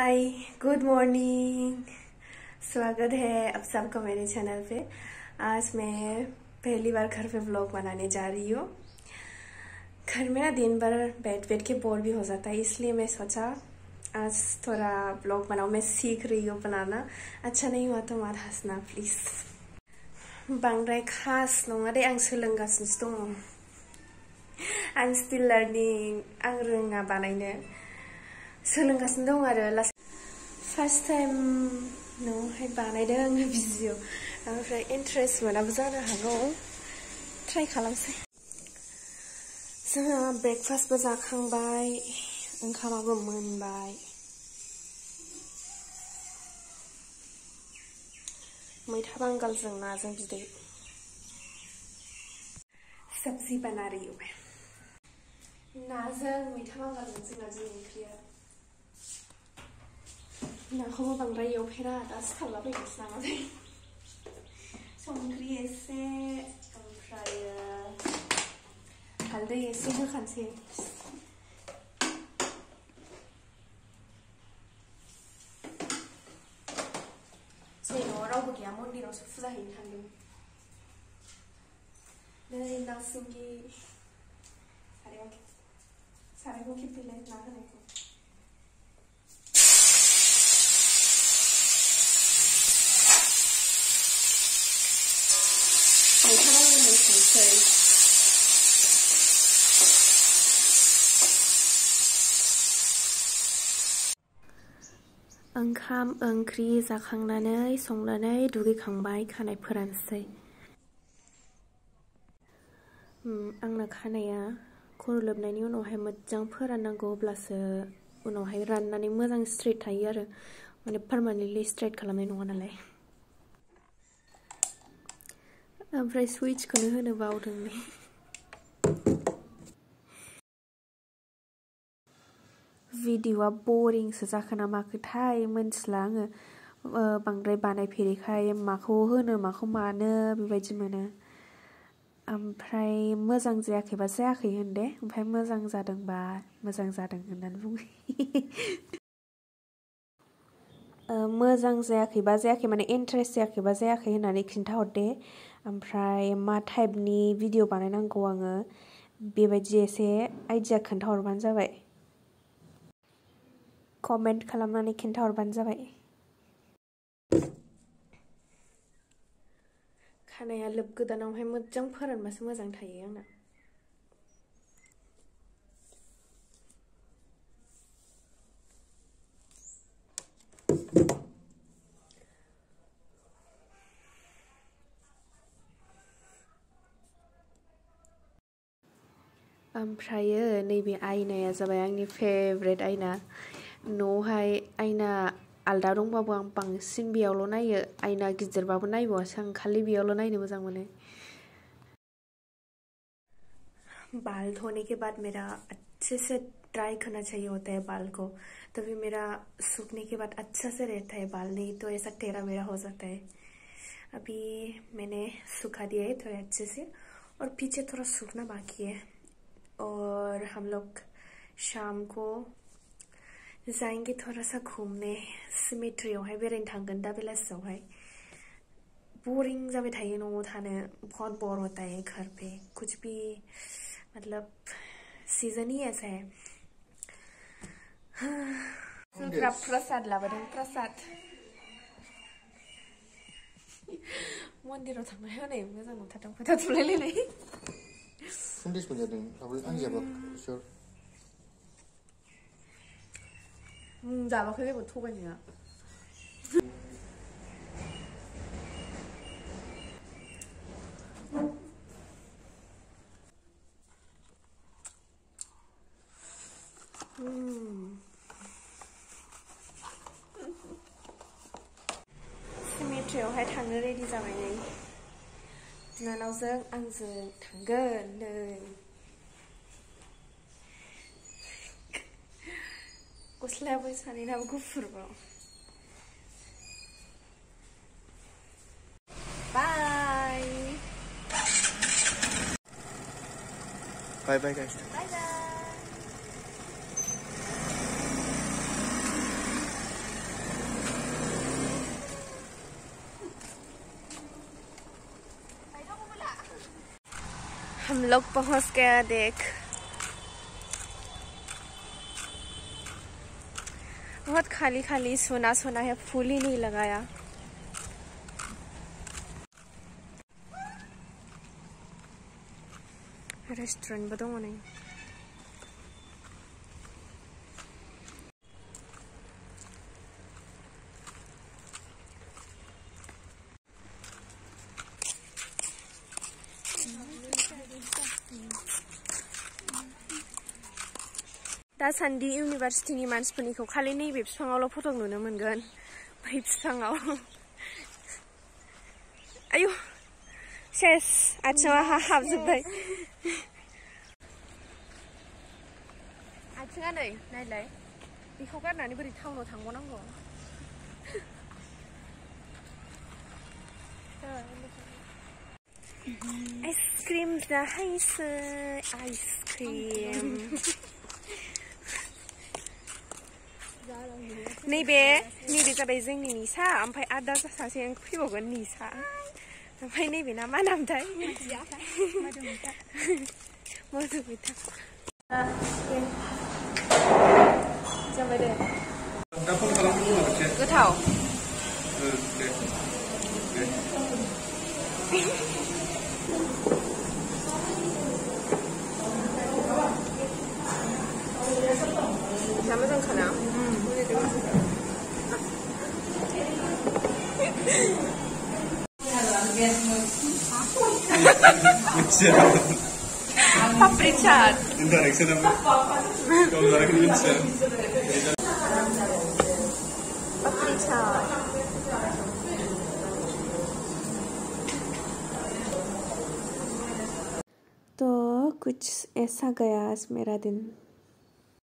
हाय, good morning. स्वागत है आप सबका मेरे चैनल पे। आज मैं पहली बार घर पे व्लॉग बनाने जा रही हूँ। घर में ना दिन भर बैठ बैठ के बोर भी हो जाता है, इसलिए मैं सोचा आज थोड़ा व्लॉग बनाऊँ। मैं सीख रही हूँ बनाना, अच्छा नहीं हुआ तो मत हंसना प्लीज। बांद्राय खास नङा दे, आं सोलोंगासिनोसो दङ। I'm still learning। आं रोङा बानायनो, सोलोंगासिनो दं आरो। फार्स्ट टाइम न'आवहाय बानायदों आङो भिडिअ, ओमफ्राय इन्टारेस्ट मोनाबो जानो हागौ। ट्राइ खालामसै। जोंहा ब्रेकफास्टबो जाखांबाय, ओंखामाबो मोनबाय। मैथा बांगालजों नाजों बिदै। सब्जी बना रही हूँ मैं। नाजों मैथा बांगालजों जोंना दिनै ओंख्रिया। नाखौबो बांद्राय एवफेरा, दा सिथाबलाबायनोसै नामाथाय। संख्रि एसे ओमफ्रायो हालदै एसे होखानोसै। जोंनि न'आव रावबो गैया, मन्दिरावसो फुजा हैनो थांदों। नै नासुंगि सारायखौ खेबफैलाय ना होनायखौ। मैथा बांगालजों संसै। ओंखाम ओंख्रि जाखांनानै संनानै दुगैखांबाय, खानाय फोरानसै। आंना खानाया खर' लोबनायनि उनावहाय मोजां फोराननांगौ, अब्लासो उनावहाय राननानै मोजां स्ट्रेट थायो आरो। माने पार्मानेन्टलि स्ट्रेट खालामनाय नङा नालाय। ओमफ्राय सुइट्सखौनो होनो बावदोंलै। भिडिअआ बरिंसो जाखो ना माखोथाय मोनथिला आङो। बांद्राय बानायफेरिखाय माखौ होनो माखौ मानो बेबायदि मोनो। ओमफ्राय मोजां जायाखैबा जायाखै होन दे, ओमफ्राय मोजां जादोंबा मोजां जादों होननानै बुङो। मोजां जायाखैबा जायाखै, माने इन्टारेस्ट जायाखैबा जायाखै होननानै खिन्थाहरदे। ओमफ्राय मा टाइपनि भिडिअ बानायनांगौ आङो बेबायदि एसे आइडिया खोन्थाहरबानो जाबाय। कमेन्ट खालामनानै खिन्थाहरबानो जाबाय। खानाया लोबगोदानावहाय मोजां फोरानबासो मोजां थायो आंना। ओमफ्रायो नैबे आयनाया जाबाय आंनि फेभरेट आयना। न'आवहाय आयना आलदा दंबाबो आं बांसिन बेयावल' नायो। आयना गिदिरबाबो नायबावासो आं, खालि बेयावल' नायनो मोजां मोनो। बाल धोने के बाद मेरा अच्छे से ड्राई करना चाहिए होता है बाल को, तभी मेरा सूखने के बाद अच्छा से रहता है बाल, नहीं तो ऐसा टेढ़ा मेढ़ा हो जाता है। अभी मैंने सुखा दिया है थोड़े अच्छे से, और पीछे थोड़ा सूखना बाकी है। और हम लोग शाम को जाएंगे थोड़ा सा घूमने, सिमेट्रियावहाय बेरायनो थांगोन दा बेलासियावहाय। बोरिंग जाबाय थायो न'आव थानो, बहुत बोर होता है घर पे। कुछ भी मतलब सीजन ही ऐसा है। जोंफ्रा प्रसाद लाबोदों, प्रसाद। मन्दिराव थांनाय हनै मोजां नुथारदों, फोथा थुलायलायनाय। सन्देश मोनजादों, आं जाबाखै सोर जाबाखै जेबो थगायनाया। सिमेट्रियावहाय थांनो रेडि जाबाय नै। बिनानावजों आंजों थांगोन नै। गस्लायाबो सानैनाबो गुफुरबाव। Bye bye bye guys. Bye bye. हम लोग पहुंच गया। देख, बहुत खाली खाली सोना सोना है, फूल ही नहीं लगाया। रेस्टोरेंट बताओ नहीं। दासान्दि इउनिभार्सिटिनि मानसिफोरनिखौ खालि नैबे बिफाङावल' फट' नुनो मोनगोन। बै बिफाङाव आयु सेस आथिङाव हाबजोब्बाय। आथिङा नै नायलाय, बेखौ गारनानै बोरै टाउनाव थांबावनांगौ। Ice cream जाहैसै, ice cream. नैबे जाबाय जोंनि निसा, ओमफ्राय आदा सासे फैबावगोन निसा, ओमफ्राय नैबे ना मा नामथाय? मधुमिता। जाबाय दे। गोथाव। जा मोजांखाना? Papri chaat. Papri chaat. तो कुछ ऐसा गया आज मेरा दिन।